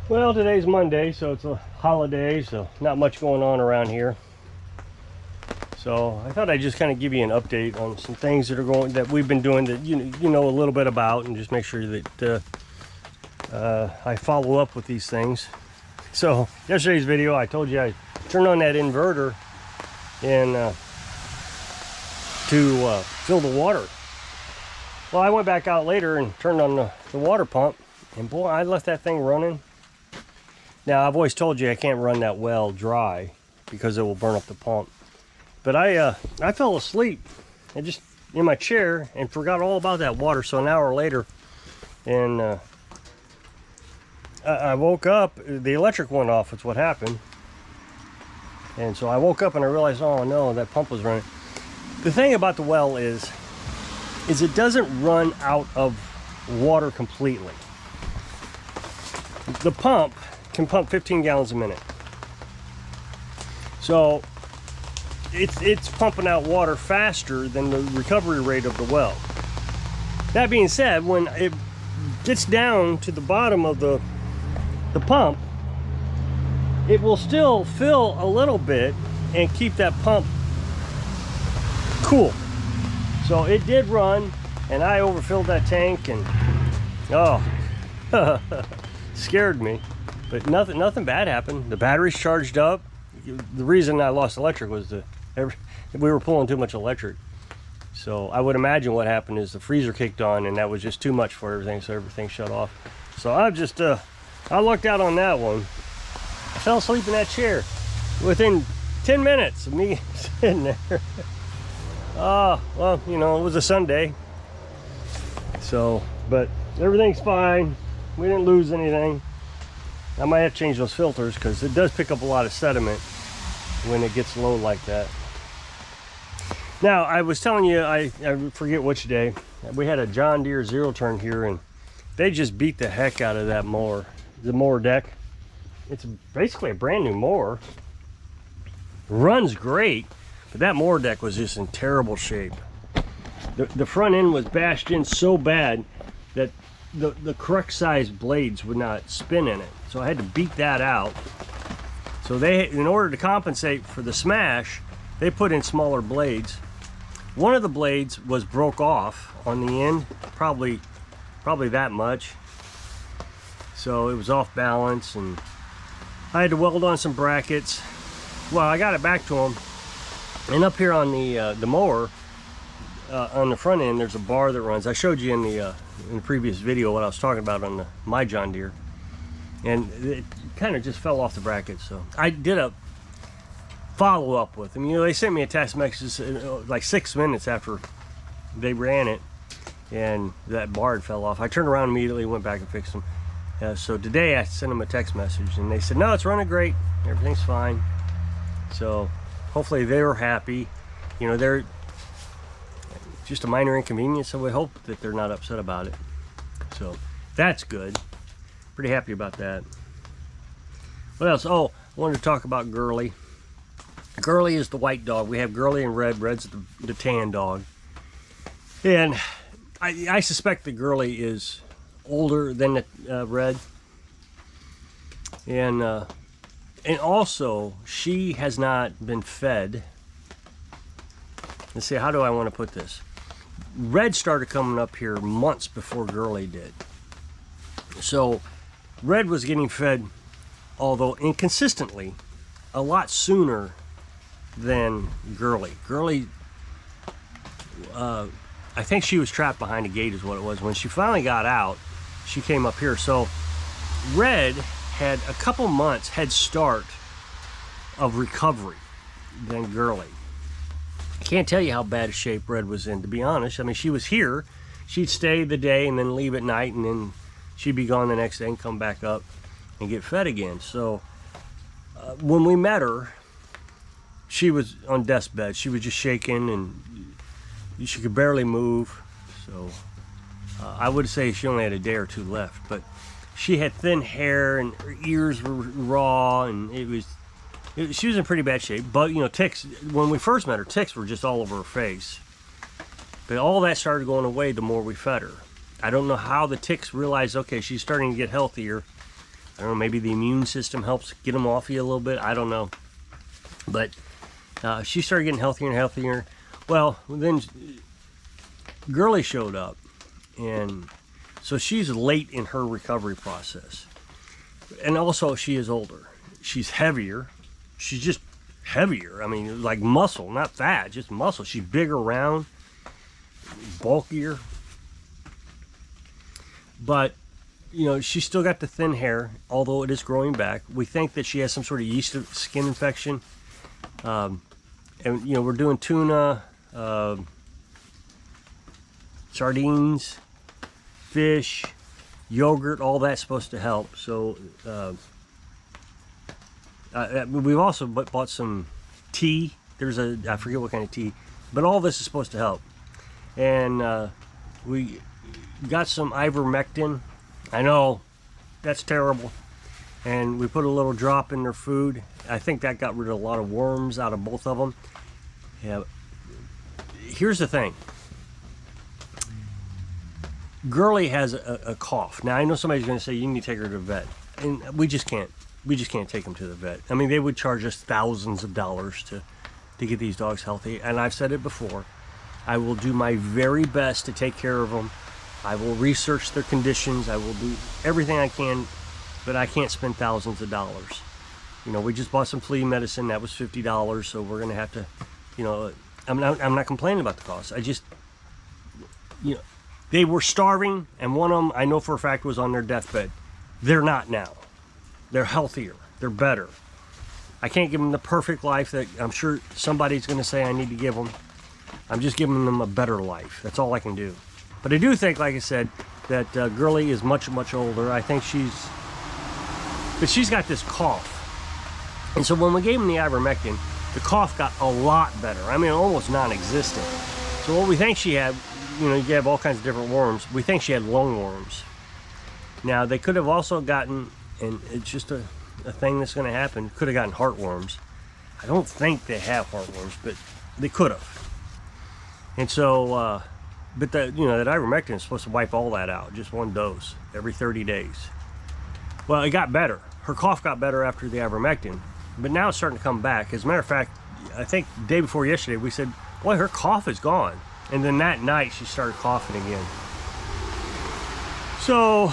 Well, today's Monday, so it's a holiday, so not much going on around here. So I thought I'd just kind of give you an update on some things that we've been doing that you know a little bit about, and just make sure that I follow up with these things. So yesterday's video, I told you I turned on that inverter and to fill the water. Well, I went back out later and turned on the water pump, and boy, I left that thing running. Now, I've always told you I can't run that well dry because it will burn up the pump. But I fell asleep and just in my chair and forgot all about that water. So an hour later, and I woke up, the electric went off. That's what happened. And so I woke up and I realized, oh no, that pump was running. The thing about the well is it doesn't run out of water completely. The pump can pump 15 gallons a minute. So it's pumping out water faster than the recovery rate of the well. That being said, when it gets down to the bottom of the pump, it will still fill a little bit and keep that pump cool. So it did run, and I overfilled that tank, and oh, scared me. But nothing bad happened. The battery's charged up. The reason I lost electric was we were pulling too much electric. So I would imagine what happened is the freezer kicked on, and that was just too much for everything, so everything shut off. So I lucked out on that one. I fell asleep in that chair within 10 minutes of me sitting there. Well, you know, it was a Sunday. So, but everything's fine. We didn't lose anything. I might have to change those filters because it does pick up a lot of sediment when it gets low like that. Now, I was telling you, I forget which day, we had a John Deere zero turn here, and they just beat the heck out of that mower, the mower deck. It's basically a brand new mower. Runs great, but that mower deck was just in terrible shape. The front end was bashed in so bad that the correct size blades would not spin in it. So I had to beat that out. So in order to compensate for the smash, they put in smaller blades. One of the blades was broke off on the end, probably that much. So it was off balance, and I had to weld on some brackets. Well, I got it back to them. And up here on the mower, on the front end, there's a bar that runs. I showed you in the previous video what I was talking about on my John Deere, and it kind of just fell off the bracket. So I did a follow-up with them. You know, they sent me a text message like 6 minutes after they ran it, and that bar had fell off. I turned around immediately, went back and fixed them. So today I sent them a text message, and they said, no, it's running great, everything's fine. So hopefully they were happy. You know, they're just a minor inconvenience, so we hope that they're not upset about it. So that's good. Pretty happy about that. What else? Oh, I wanted to talk about Girly. Girly is the white dog. We have Girly and Red. Red's the tan dog. And I suspect that Girly is older than the Red. And also, she has not been fed. Let's see, how do I want to put this? Red started coming up here months before Girly did. So Red was getting fed, although inconsistently, a lot sooner than Girly. Girly, I think she was trapped behind a gate is what it was. When she finally got out, she came up here. So Red had a couple months head start of recovery than Girly. I can't tell you how bad a shape Red was in, to be honest. I mean, she was here. She'd stay the day and then leave at night, and then she'd be gone the next day and come back up and get fed again. So when we met her, she was on death's bed. She was just shaking, and she could barely move. So I would say she only had a day or two left, but she had thin hair and her ears were raw, and she was in pretty bad shape. But you know, ticks, when we first met her, ticks were just all over her face. But all that started going away the more we fed her. I don't know how the ticks realized, okay, she's starting to get healthier. I don't know, maybe the immune system helps get them off you a little bit. I don't know. But she started getting healthier and healthier. Well, then Girly showed up, and so she's late in her recovery process. And also, she is older. She's heavier. She's just heavier. I mean, like muscle, not fat, just muscle. She's bigger around, bulkier. But, you know, she's still got the thin hair, although it is growing back. We think that she has some sort of yeast skin infection. And, you know, we're doing tuna, sardines, fish, yogurt, all that's supposed to help. So we've also bought some tea. There's I forget what kind of tea, but all this is supposed to help. And we got some ivermectin. I know that's terrible. And we put a little drop in their food. I think that got rid of a lot of worms out of both of them. Yeah. Here's the thing. Girly has a cough. Now I know somebody's going to say you need to take her to the vet, and we just can't. We just can't take them to the vet. I mean, they would charge us thousands of dollars to get these dogs healthy. And I've said it before. I will do my very best to take care of them. I will research their conditions. I will do everything I can, but I can't spend thousands of dollars. You know, we just bought some flea medicine. That was $50. So we're going to have to, you know, I'm not complaining about the cost. I just, you know, they were starving, and one of them, I know for a fact, was on their deathbed. They're not now. They're healthier. They're better. I can't give them the perfect life that I'm sure somebody's going to say I need to give them. I'm just giving them a better life. That's all I can do. But I do think, like I said, that Girly is much, much older. I think she's got this cough. And so when we gave him the ivermectin, the cough got a lot better. I mean, almost non-existent. So what we think she had, you know, you have all kinds of different worms. We think she had lungworms. Now, they could have also gotten, and it's just a thing that's going to happen, could have gotten heartworms. I don't think they have heartworms, but they could have. And so, but that, you know, that ivermectin is supposed to wipe all that out, just one dose every 30 days. Well, it got better. Her cough got better after the ivermectin, but now it's starting to come back. As a matter of fact, I think the day before yesterday, we said, boy, her cough is gone. And then that night, she started coughing again. So,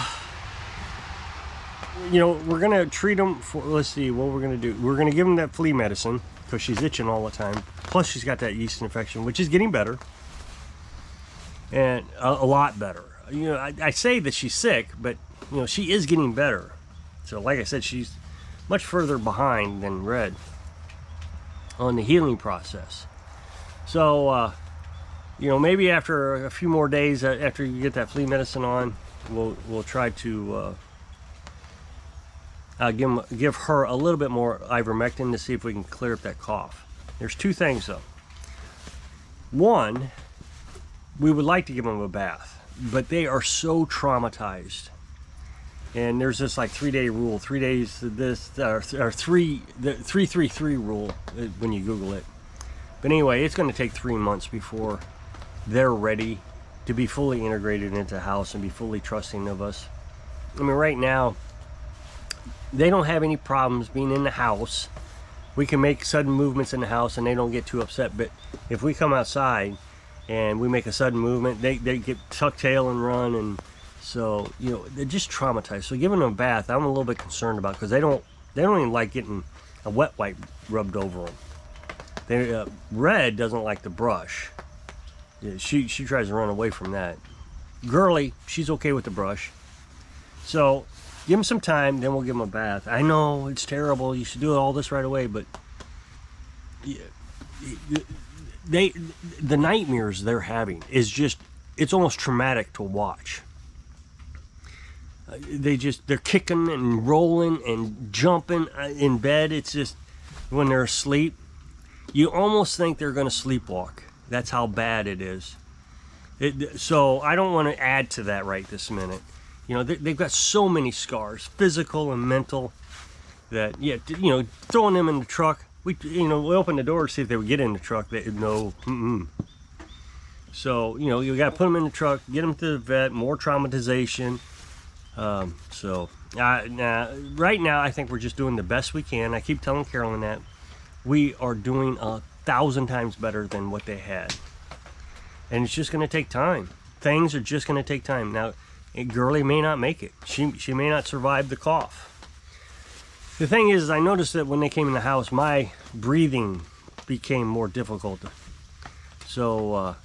you know, we're going to treat them for, let's see, what we're going to do. We're going to give them that flea medicine, because she's itching all the time. Plus, she's got that yeast infection, which is getting better. And a lot better. You know, I say that she's sick, but, you know, she is getting better. So, like I said, she's much further behind than Red on the healing process. So, you know, maybe after a few more days, after you get that flea medicine on, we'll try to give her a little bit more ivermectin to see if we can clear up that cough. There's two things, though. One, we would like to give them a bath, but they are so traumatized. And there's this like 3-day rule, 3 days this, or the 333 rule when you Google it. But anyway, it's going to take 3 months before they're ready to be fully integrated into the house and be fully trusting of us. I mean, right now, they don't have any problems being in the house. We can make sudden movements in the house and they don't get too upset. But if we come outside and we make a sudden movement, they get tuck tail and run. And so, you know, they're just traumatized. So giving them a bath, I'm a little bit concerned about, because they don't even like getting a wet wipe rubbed over them. Red doesn't like the brush. Yeah, she tries to run away from that. Girly, she's okay with the brush. So give them some time, then we'll give them a bath. I know it's terrible. You should do all this right away, but the nightmares they're having is just, it's almost traumatic to watch. They're kicking and rolling and jumping in bed. It's just, when they're asleep, you almost think they're going to sleepwalk. That's how bad it is. So I don't want to add to that right this minute. You know, they've got so many scars, physical and mental, that, yeah, you know, throwing them in the truck. We opened the door to see if they would get in the truck. No. So, you know, you got to put them in the truck, get them to the vet, more traumatization. So Right now, I think we're just doing the best we can. I keep telling Carolyn that we are doing 1,000 times better than what they had. And it's just going to take time. Things are just going to take time. Now, Girlie may not make it. She may not survive the cough. The thing is, I noticed that when they came in the house, my breathing became more difficult. So,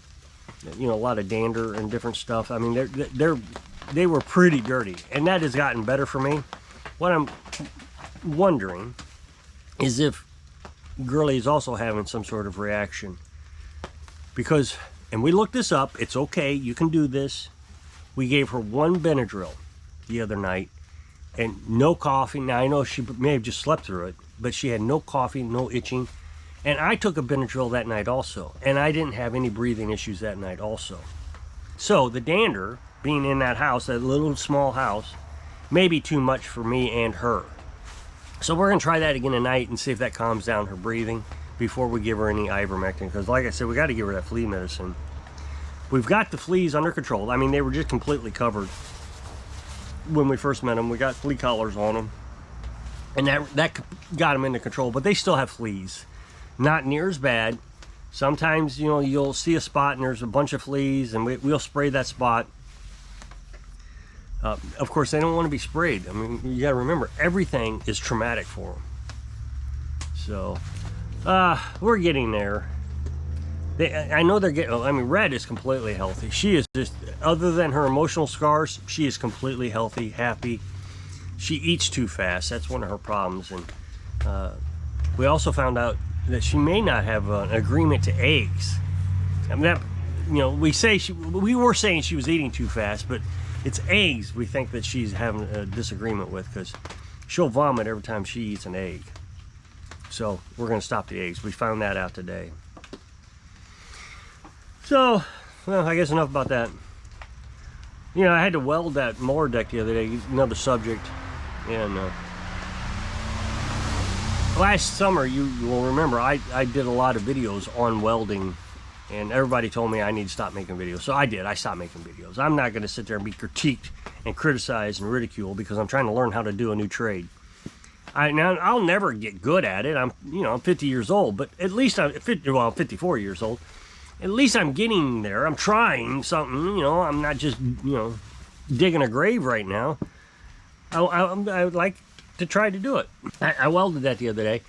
you know, a lot of dander and different stuff. I mean, they were pretty dirty, and that has gotten better for me. What I'm wondering is if Girlie is also having some sort of reaction. Because, and we looked this up, it's okay, you can do this. We gave her 1 Benadryl the other night, and no coughing. Now, I know she may have just slept through it, but she had no coughing, no itching. And I took a Benadryl that night also, and I didn't have any breathing issues that night also. So the dander, being in that house, that little small house, may be too much for me and her. So we're going to try that again tonight and see if that calms down her breathing before we give her any ivermectin. Because like I said, we got to give her that flea medicine. We've got the fleas under control. I mean, they were just completely covered when we first met them. We got flea collars on them, and that got them into control. But they still have fleas. Not near as bad. Sometimes, you know, you'll see a spot and there's a bunch of fleas, and we'll spray that spot. Of course, they don't want to be sprayed. I mean, you got to remember, everything is traumatic for them. So, we're getting there. I know they're getting, I mean, Red is completely healthy. She is just, other than her emotional scars, she is completely healthy, happy. She eats too fast. That's one of her problems. And we also found out that she may not have an agreement to eggs. I mean, that, you know, we were saying she was eating too fast, but it's eggs we think that she's having a disagreement with, because she'll vomit every time she eats an egg. So we're going to stop the eggs. We found that out today. So, well, I guess enough about that. You know, I had to weld that mower deck the other day, another subject. And last summer, you will remember, I did a lot of videos on welding, and everybody told me I need to stop making videos. So I did. I stopped making videos. I'm not going to sit there and be critiqued and criticized and ridiculed, because I'm trying to learn how to do a new trade. Now, I'll never get good at it. I'm 50 years old, but at least I'm 54 years old. At least I'm getting there. I'm trying something, you know. I'm not just, digging a grave right now. I would like to try to do it. I welded that the other day,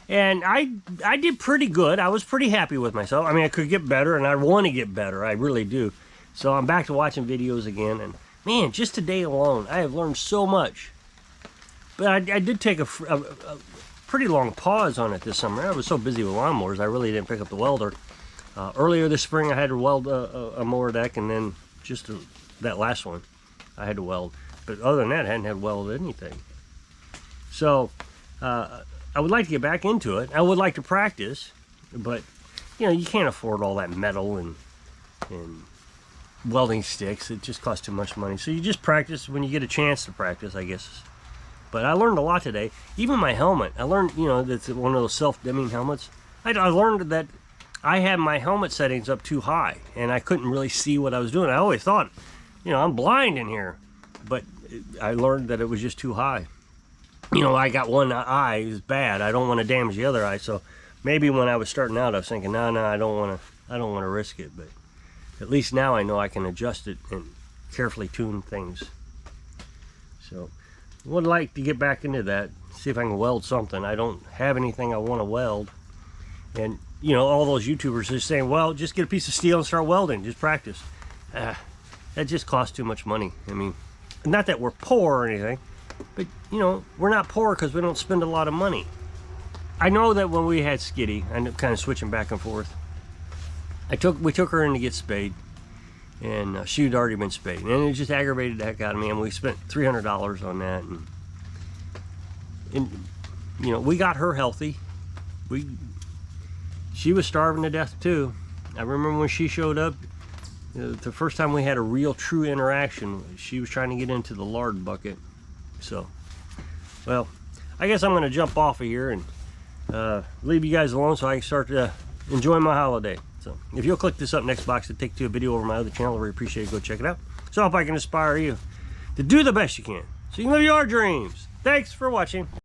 and I did pretty good. I was pretty happy with myself. I mean, I could get better, and I want to get better. I really do. So I'm back to watching videos again, and man, just today alone, I have learned so much. But I did take a pretty long pause on it this summer. I was so busy with lawnmowers, I really didn't pick up the welder. Earlier this spring, I had to weld a mower deck, and then just that last one, I had to weld. But other than that, I hadn't had to weld anything. So, I would like to get back into it. I would like to practice, but, you can't afford all that metal and welding sticks. It just costs too much money. So you just practice when you get a chance to practice, I guess. But I learned a lot today. Even my helmet, I learned, that's one of those self-dimming helmets. I learned that I had my helmet settings up too high, and I couldn't really see what I was doing. I always thought, I'm blind in here, but I learned that it was just too high. I got one eye is bad. I don't want to damage the other eye. So maybe when I was starting out, I was thinking, no, I don't want to risk it. But at least now I know I can adjust it and carefully tune things. So would like to get back into that, see if I can weld something. I don't have anything I want to weld, and all those YouTubers are saying, well, just get a piece of steel and start welding, just practice. That just costs too much money. I mean, not that we're poor or anything, but we're not poor because we don't spend a lot of money. I know that when we had Skitty, I ended up kind of switching back and forth. We took her in to get spayed, and she had already been spayed, and it just aggravated the heck out of me. And we spent $300 on that, and we got her healthy. She was starving to death too. I remember when she showed up, the first time we had a real true interaction, she was trying to get into the lard bucket. So, well, I guess I'm going to jump off of here and leave you guys alone so I can start to enjoy my holiday. So, if you'll click this up next box to take to a video over my other channel, I really appreciate it. Go check it out. So I hope I can inspire you to do the best you can so you can live your dreams. Thanks for watching.